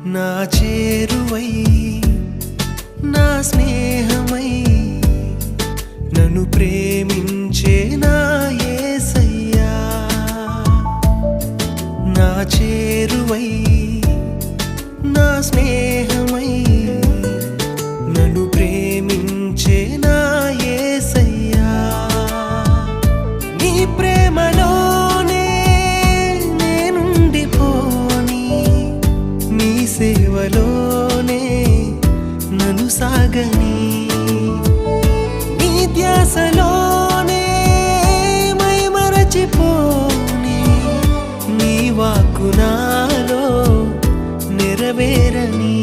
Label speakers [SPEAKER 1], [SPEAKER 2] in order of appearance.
[SPEAKER 1] నా చేరువై నా స్నేహమై నన్ను ప్రేమించే నా యేసయ్యా నా చేరువై నా స్నేహమై నన్ను ప్రేమించే నా యేసయ్యా నీ ప్రేమలోనే నేనుండిపోని నీ సేవలోనే నన్ను సాగని నీ ధ్యాసలోనే మైమరచిపోని నీ వాక్కు నాలో నెరవేరని